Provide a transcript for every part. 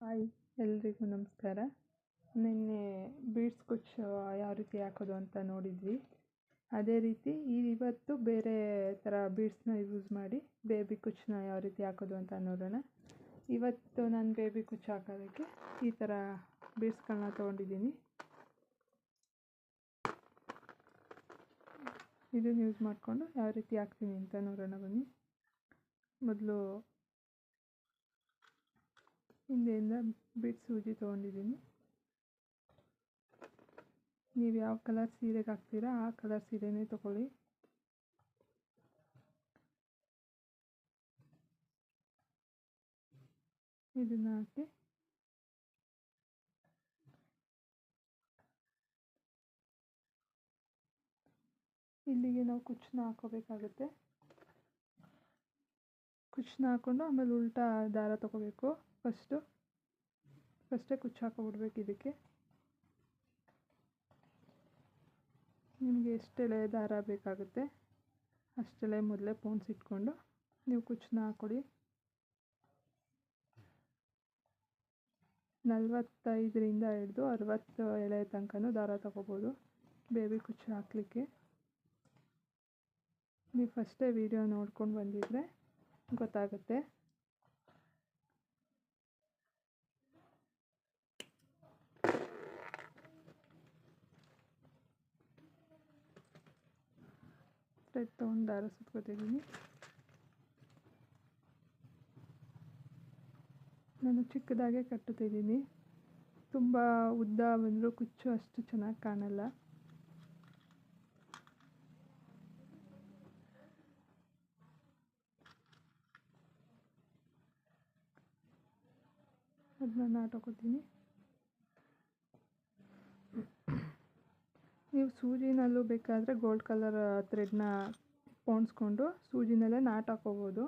Hi, ಎಲ್ರಿಗೂ ನಮಸ್ಕಾರ. ನಿನ್ನೆ ಬೀಡ್ಸ್ ಕುಚ್ಚು ಯಾವ ರೀತಿ ಹಾಕೋದು ಅಂತ ನೋಡಿದ್ವಿ. ಅದೇ ರೀತಿ ಇವತ್ತು ಬೇರೆ ಥರ ಬೀಡ್ಸ್ನ ಯೂಸ್ ಮಾಡಿ ಬೇಬಿ ಕುಚ್ಚನ್ನ ಯಾವ ರೀತಿ ಹಾಕೋದು ಅಂತ ನೋಡೋಣ. ಇವತ್ತು ನಾನು ಬೇಬಿ ಕುಚ್ಚು ಹಾಕೋದಕ್ಕೆ ಈ ಥರ ಬೀಡ್ಸ್ಗಳನ್ನ ತೊಗೊಂಡಿದ್ದೀನಿ. ಇದನ್ನು ಯೂಸ್ ಮಾಡಿಕೊಂಡು ಯಾವ ರೀತಿ ಹಾಕ್ತೀನಿ ಅಂತ ನೋಡೋಣ ಬನ್ನಿ. ಮೊದಲು ಹಿಂದೆಯಿಂದ ಬೀಡ್ಸ್ ಸೂಜಿ ತೊಗೊಂಡಿದ್ದೀನಿ. ನೀವು ಯಾವ ಕಲರ್ ಸೀರೆಗೆ ಹಾಕ್ತೀರಾ ಆ ಕಲರ್ ಸೀರೆನೇ ತೊಗೊಳ್ಳಿ. ಇದನ್ನು ಹಾಕಿ ಇಲ್ಲಿಗೆ ನಾವು ಕುಚ್ಚನ್ನ ಹಾಕೋಬೇಕಾಗುತ್ತೆ. ಕುಚ್ಚನ್ನ ಹಾಕ್ಕೊಂಡು ಆಮೇಲೆ ಉಲ್ಟಾ ದಾರ ತೊಗೋಬೇಕು. ಫಸ್ಟೇ ಕುಚ್ಚು ಹಾಕೊಬಿಡ್ಬೇಕು. ಇದಕ್ಕೆ ನಿಮಗೆ ಎಷ್ಟೆಳೆ ದಾರ ಬೇಕಾಗುತ್ತೆ ಅಷ್ಟೆಳೆ ಮೊದಲೇ ಪೋಣಿಸಿಟ್ಕೊಂಡು ನೀವು ಕುಚ್ಚನ್ನ ಹಾಕ್ಕೊಡಿ. 45ರಿಂದ ಹಿಡಿದು 60 ಎಳೆ ತನಕನೂ ದಾರ ತೊಗೋಬೋದು ಬೇಬಿ ಕುಚ್ಚು ಹಾಕಲಿಕ್ಕೆ. ನೀವು ಫಸ್ಟೇ ವಿಡಿಯೋ ನೋಡ್ಕೊಂಡು ಬಂದಿದ್ರೆ ಗೊತ್ತಾಗುತ್ತೆ. ಥ್ರೆಡ್ ತೊಗೊಂಡು ದಾರ ಸುತ್ಕೋತಿದ್ದೀನಿ. ನಾನು ಚಿಕ್ಕದಾಗೆ ಕಟ್ಟುತ್ತಿದ್ದೀನಿ. ತುಂಬ ಉದ್ದ ಬಂದರೂ ಕುಚ್ಚು ಅಷ್ಟು ಚೆನ್ನಾಗಿ ಕಾಣಲ್ಲ. ಅದನ್ನ ನಾಟಕೋತೀನಿ. ನೀವು ಸೂಜಿನಲ್ಲೂ ಬೇಕಾದರೆ ಗೋಲ್ಡ್ ಕಲರ್ ಥ್ರೆಡ್ನ ಪೋಣಿಸ್ಕೊಂಡು ಸೂಜಿನಲ್ಲೇ ನಾಟ್ ಹಾಕೋಬೋದು.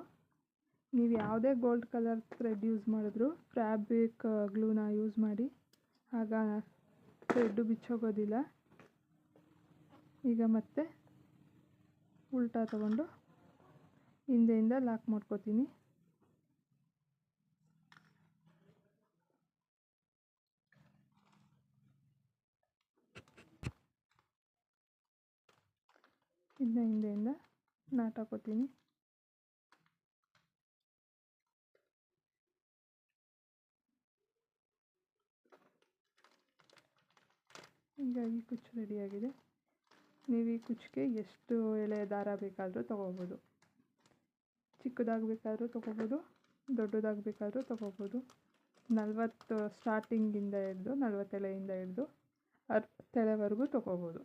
ನೀವು ಯಾವುದೇ ಗೋಲ್ಡ್ ಕಲರ್ ಥ್ರೆಡ್ ಯೂಸ್ ಮಾಡಿದ್ರು ಫ್ಯಾಬ್ರಿಕ್ ಗ್ಲೂನ ಯೂಸ್ ಮಾಡಿ, ಆಗ ಥ್ರೆಡ್ಡು ಬಿಚ್ಚೋಗೋದಿಲ್ಲ. ಈಗ ಮತ್ತೆ ಉಲ್ಟಾ ತಗೊಂಡು ಹಿಂದೆಯಿಂದ ಲಾಕ್ ಮಾಡ್ಕೋತೀನಿ. ಹಿಂದೆಯಿಂದ ನಾಟ್ ಹಾಕೋತೀನಿ. ಹೀಗಾಗಿ ಕುಚ್ಚು ರೆಡಿಯಾಗಿದೆ. ನೀವು ಈ ಕುಚ್ಚಿಗೆ ಎಷ್ಟು ಎಳೆ ದಾರ ಬೇಕಾದರೂ ತೊಗೋಬೋದು. ಚಿಕ್ಕದಾಗಬೇಕಾದ್ರೂ ತೊಗೋಬೋದು, ದೊಡ್ಡದಾಗಬೇಕಾದ್ರೂ ತೊಗೋಬೋದು. 40 ಸ್ಟಾರ್ಟಿಂಗಿಂದ ಹಿಡಿದು 40 ಎಳೆಯಿಂದ ಹಿಡಿದು 60 ಎಳೆವರೆಗೂ ತೊಗೋಬೋದು.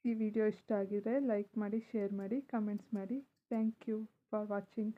ಈ ವಿಡಿಯೋ ಇಷ್ಟ ಆಗಿದ್ರೆ ಲೈಕ್ ಮಾಡಿ, ಶೇರ್ ಮಾಡಿ, ಕಮೆಂಟ್ಸ್ ಮಾಡಿ. Thank you for watching.